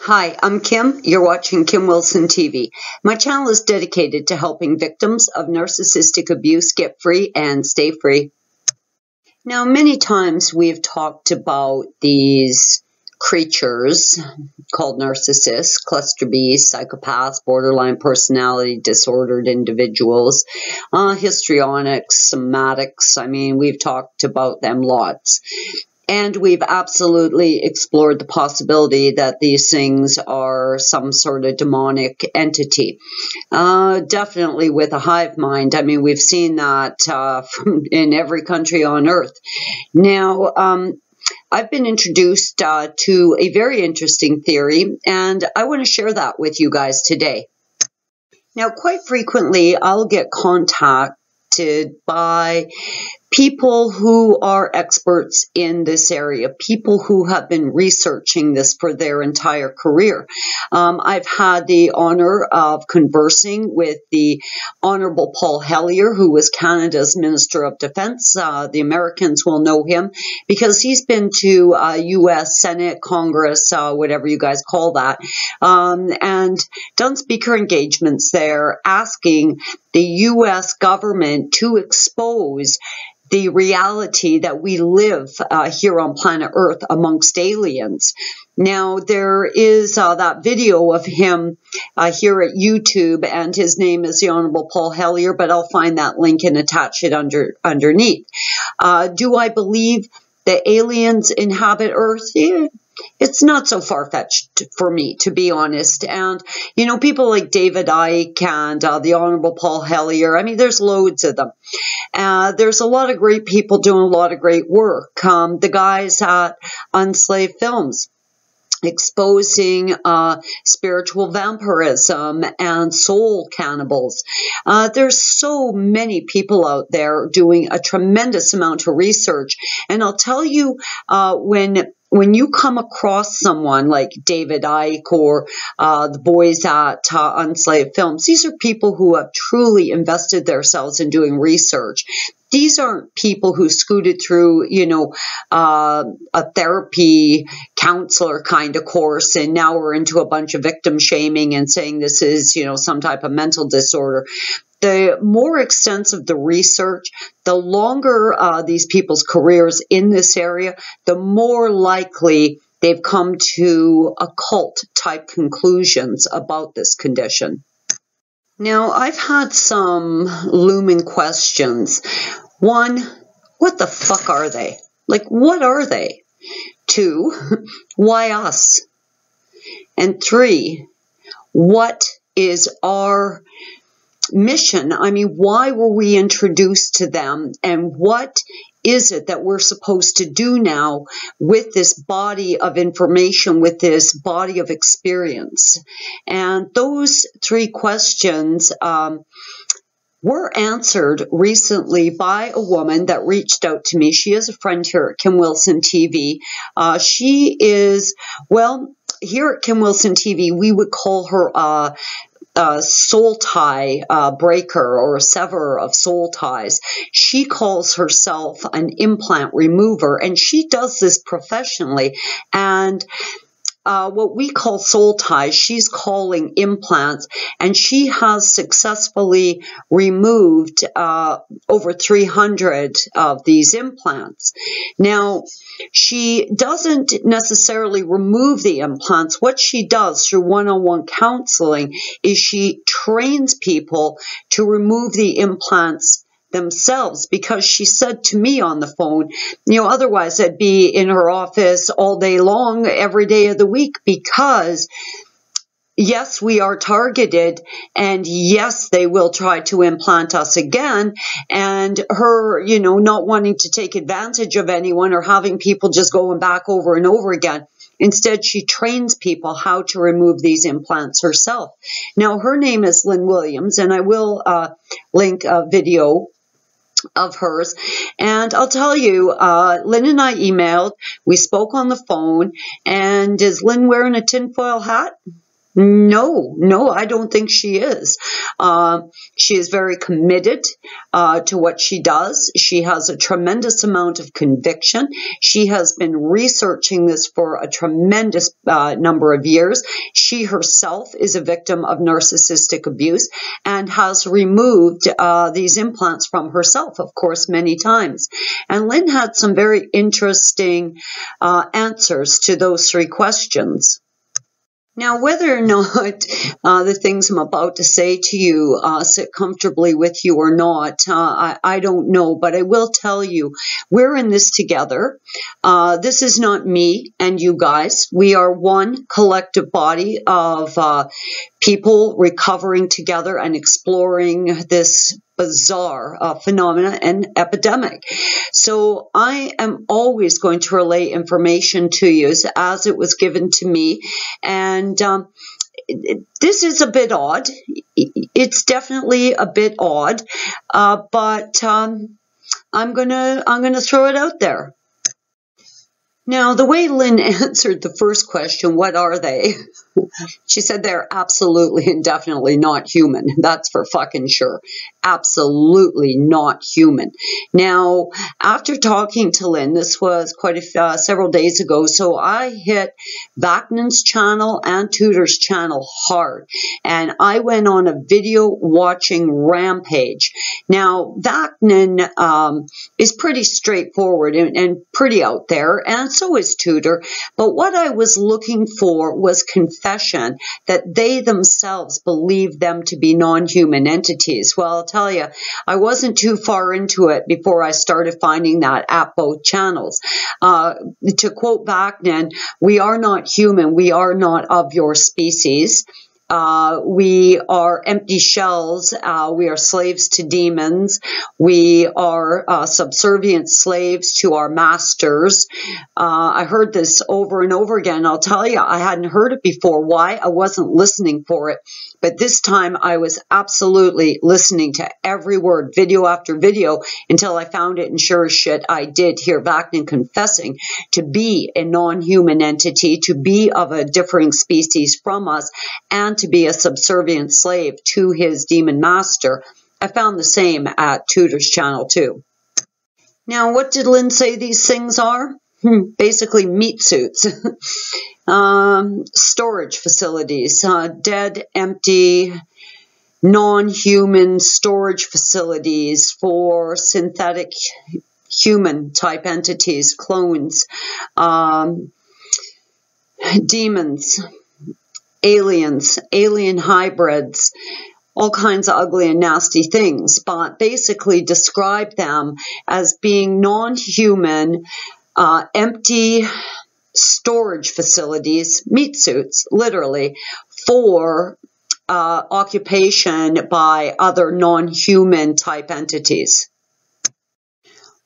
Hi, I'm Kim. You're watching Kim Wilson TV. My channel is dedicated to helping victims of narcissistic abuse get free and stay free. Now, many times we've talked about these creatures called narcissists, cluster Bs, psychopaths, borderline personality disordered individuals, histrionics, somatics. I mean, we've talked about them lots. And we've absolutely explored the possibility that these things are some sort of demonic entity. Definitely with a hive mind. I mean, we've seen that in every country on earth. Now, I've been introduced to a very interesting theory, and I want to share that with you guys today. Now, quite frequently, I'll get contacted by people who are experts in this area, people who have been researching this for their entire career. I've had the honor of conversing with the Honorable Paul Hellyer, who was Canada's Minister of Defense. The Americans will know him because he's been to U.S. Senate, Congress, whatever you guys call that, and done speaker engagements there asking the U.S. government to expose the reality that we live here on planet Earth amongst aliens. Now, there is that video of him here at YouTube, and his name is the Honorable Paul Hellyer, but I'll find that link and attach it underneath. Do I believe that aliens inhabit Earth? Yeah. It's not so far-fetched for me, to be honest. And, you know, people like David Icke and the Honorable Paul Hellyer, I mean, there's loads of them. There's a lot of great people doing a lot of great work. The guys at Unslaved Films, exposing spiritual vampirism and soul cannibals. There's so many people out there doing a tremendous amount of research. And I'll tell you, when you come across someone like David Icke or the boys at Unslaved Films, these are people who have truly invested themselves in doing research. These aren't people who scooted through, you know, a therapy counselor kind of course, and now we're into a bunch of victim shaming and saying this is, you know, some type of mental disorder. The more extensive the research, the longer these people's careers in this area, the more likely they've come to occult-type conclusions about this condition. Now, I've had some looming questions. One, what the fuck are they? Like, what are they? Two, why us? And three, what is our mission? I mean, why were we introduced to them, and what is it that we're supposed to do now with this body of information, with this body of experience? And those three questions were answered recently by a woman that reached out to me. She is a friend here at Kim Wilson TV. She is, well, here at Kim Wilson TV, we would call her a soul tie breaker or a severer of soul ties. She calls herself an implant remover, and she does this professionally. And what we call soul ties, she's calling implants, and she has successfully removed over 300 of these implants. Now, she doesn't necessarily remove the implants. What she does through one-on-one counseling is she trains people to remove the implants themselves, because she said to me on the phone, you know, otherwise I'd be in her office all day long, every day of the week, because yes, we are targeted, and yes, they will try to implant us again. And her, you know, not wanting to take advantage of anyone or having people just going back over and over again. Instead, she trains people how to remove these implants herself. Now, her name is Lynn Williams, and I will link a video of hers. And I'll tell you, Lynn and I emailed, we spoke on the phone, and is Lynn wearing a tinfoil hat? No, I don't think she is. She is very committed to what she does. She has a tremendous amount of conviction. She has been researching this for a tremendous number of years. She herself is a victim of narcissistic abuse and has removed these implants from herself, of course, many times. And Lynn had some very interesting answers to those 3 questions. Now, whether or not the things I'm about to say to you sit comfortably with you or not, I don't know, but I will tell you, we're in this together. This is not me and you guys. We are one collective body of people recovering together and exploring this bizarre phenomena and epidemic. So I am always going to relay information to you as it was given to me. And this is a bit odd. It's definitely a bit odd, but I'm gonna throw it out there. Now, the way Lynn answered the first question, what are they? She said they're absolutely and definitely not human. That's for fucking sure. Absolutely not human. Now, after talking to Lynn, this was quite several days ago, so I hit Vaknin's channel and Tudor's channel hard, and I went on a video watching rampage. Now, Vaknin is pretty straightforward and pretty out there, and so is Tudor, but what I was looking for was confession that they themselves believe them to be non-human entities. Well, I'll tell you, I wasn't too far into it before I started finding that at both channels. To quote Vaknin, we are not human, we are not of your species. We are empty shells. We are slaves to demons. We are subservient slaves to our masters. I heard this over and over again. I'll tell you, I hadn't heard it before. Why? I wasn't listening for it. But this time I was absolutely listening to every word, video after video, until I found it, and sure as shit, I did hear Vaknin confessing to be a non-human entity, to be of a differing species from us, and to be a subservient slave to his demon master. I found the same at Tudor's channel too. Now, what did Lynn say these things are? Basically meat suits. Storage facilities, dead, empty, non-human storage facilities for synthetic human type entities, clones, demons, aliens, alien hybrids, all kinds of ugly and nasty things, but basically describe them as being non-human, empty storage facilities, meat suits, literally, for occupation by other non-human type entities.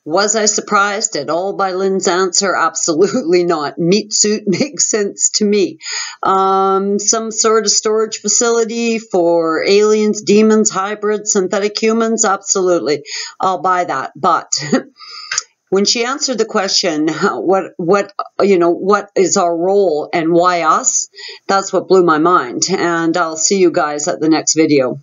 Was I surprised at all by Lynn's answer? Absolutely not. Meat suit makes sense to me. Some sort of storage facility for aliens, demons, hybrids, synthetic humans? Absolutely. I'll buy that. But when she answered the question, what is our role and why us? That's what blew my mind. And I'll see you guys at the next video.